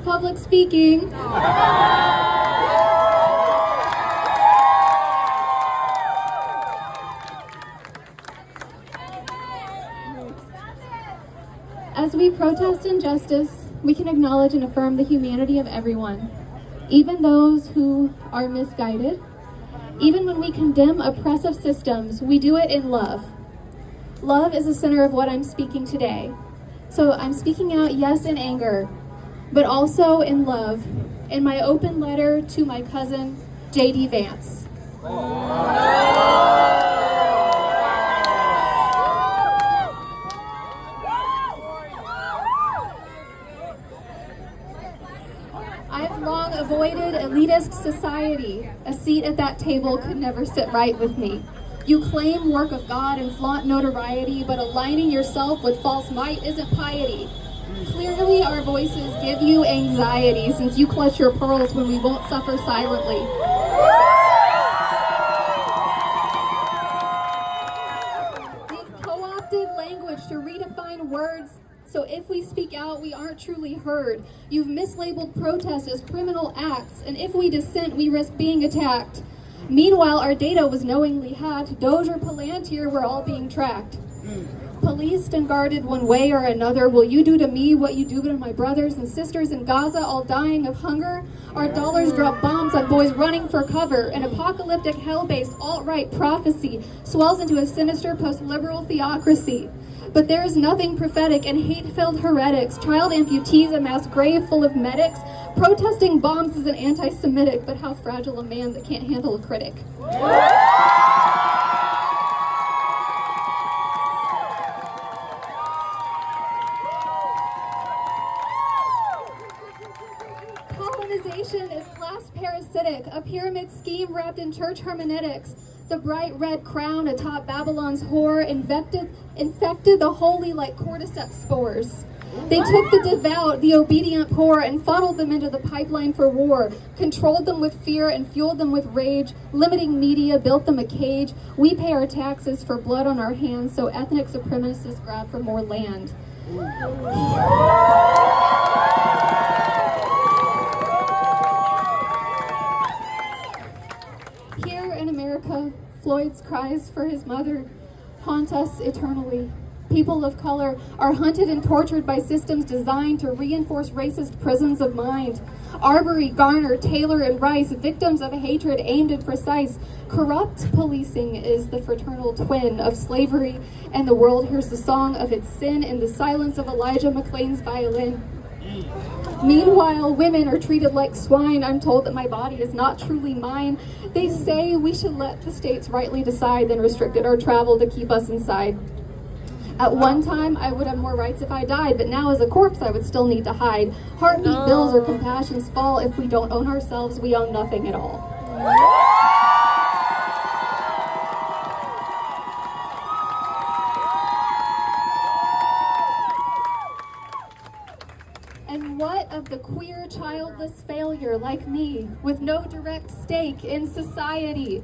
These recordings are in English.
public speaking. As we protest injustice, we can acknowledge and affirm the humanity of everyone, even those who are misguided. Even when we condemn oppressive systems, we do it in love. Love is the center of what I'm speaking today. So I'm speaking out, yes, in anger, but also in love, in my open letter to my cousin, J.D. Vance. I've long avoided elitist society. A seat at that table could never sit right with me. You claim work of God and flaunt notoriety, but aligning yourself with false might isn't piety. Clearly our voices give you anxiety since you clutch your pearls when we won't suffer silently. We've co-opted language to redefine words, so if we speak out, we aren't truly heard. You've mislabeled protest as criminal acts, and if we dissent, we risk being attacked. Meanwhile, our data was knowingly hacked. Doge or Palantir, we're all being tracked. Policed and guarded one way or another, will you do to me what you do to my brothers and sisters in Gaza, all dying of hunger? Our dollars drop bombs on boys running for cover. An apocalyptic hell-based alt-right prophecy swells into a sinister post-liberal theocracy. But there is nothing prophetic in hate-filled heretics, child amputees, a mass grave full of medics. Protesting bombs isn't anti-Semitic, but how fragile a man that can't handle a critic. Colonization is class parasitic, a pyramid scheme wrapped in church hermeneutics. The bright red crown atop Babylon's whore infected the holy like cordyceps spores. They took the devout, the obedient poor, and funneled them into the pipeline for war, controlled them with fear and fueled them with rage, limiting media, built them a cage. We pay our taxes for blood on our hands, so ethnic supremacists grab for more land. Here in America, Floyd's cries for his mother haunt us eternally. People of color are hunted and tortured by systems designed to reinforce racist prisons of mind. Arbery, Garner, Taylor, and Rice, victims of hatred aimed and precise. Corrupt policing is the fraternal twin of slavery, and the world hears the song of its sin in the silence of Elijah McClain's violin. Meanwhile, women are treated like swine. I'm told that my body is not truly mine. They say we should let the states rightly decide, then restricted our travel to keep us inside. At one time, I would have more rights if I died, but now as a corpse, I would still need to hide. Heartbeat bills or compassions fall. If we don't own ourselves, we own nothing at all. And what of the queer, childless failure like me, with no direct stake in society?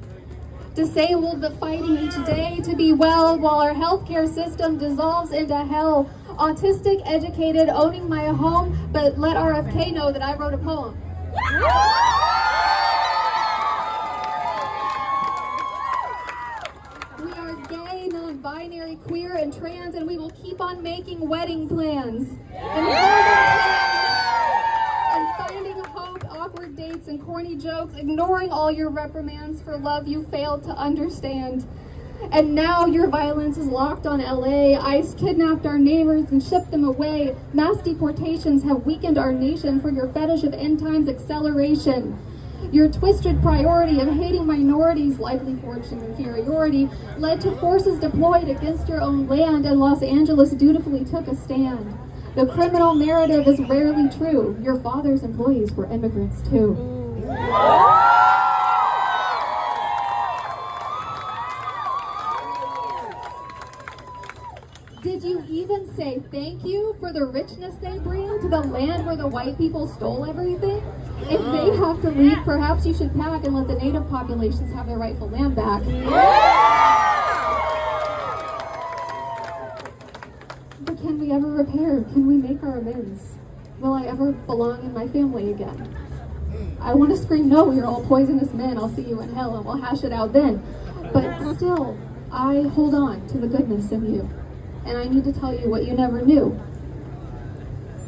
Disabled but fighting each day to be well, while our healthcare system dissolves into hell. Autistic, educated, owning my home, but let RFK know that I wrote a poem. We are gay, non-binary, queer, and trans, and we will keep on making wedding plans. And finding hope, awkward dates, and corny jokes, ignoring all your reprimands for love you failed to understand. And now your violence is locked on LA. ICE kidnapped our neighbors and shipped them away. Mass deportations have weakened our nation for your fetish of end times acceleration. Your twisted priority of hating minorities, likely fortune inferiority, led to forces deployed against your own land, and Los Angeles dutifully took a stand. The criminal narrative is rarely true. Your father's employees were immigrants too. Did you even say thank you for the richness they bring to the land where the white people stole everything? If they have to leave, perhaps you should pack and let the native populations have their rightful land back. But can we ever repair? Can we make our amends? Will I ever belong in my family again? I want to scream, no, you're all poisonous men, I'll see you in hell, and we'll hash it out then. But still, I hold on to the goodness in you, and I need to tell you what you never knew.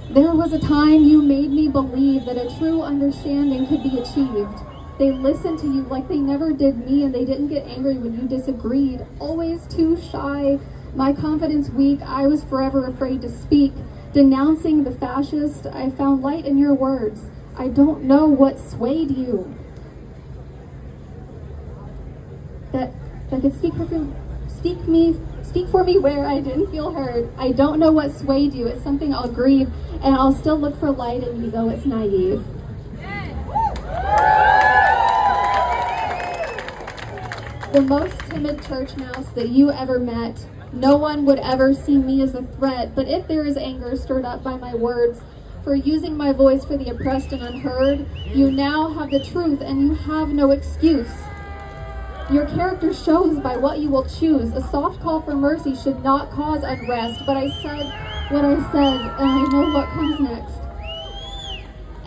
There was a time you made me believe that a true understanding could be achieved. They listened to you like they never did me, and they didn't get angry when you disagreed. Always too shy, my confidence weak, I was forever afraid to speak. Denouncing the fascist, I found light in your words. I don't know what swayed you. That could speak for me where I didn't feel heard. I don't know what swayed you. It's something I'll grieve, and I'll still look for light in you, though it's naive. The most timid church mouse that you ever met. No one would ever see me as a threat, but if there is anger stirred up by my words, for using my voice for the oppressed and unheard, you now have the truth and you have no excuse. Your character shows by what you will choose. A soft call for mercy should not cause unrest, but I said what I said, and I know what comes next.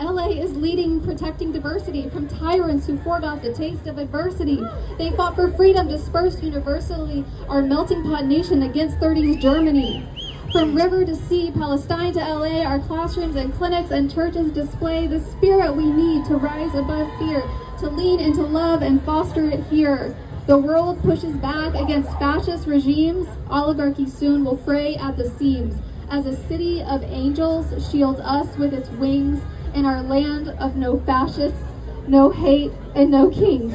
LA is leading protecting diversity from tyrants who forgot the taste of adversity. They fought for freedom dispersed universally, our melting pot nation against 30s Germany. From river to sea, Palestine to LA, our classrooms and clinics and churches display the spirit we need to rise above fear, to lean into love and foster it here. The world pushes back against fascist regimes. Oligarchy soon will fray at the seams, as a city of angels shields us with its wings in our land of no fascists, no hate, and no kings.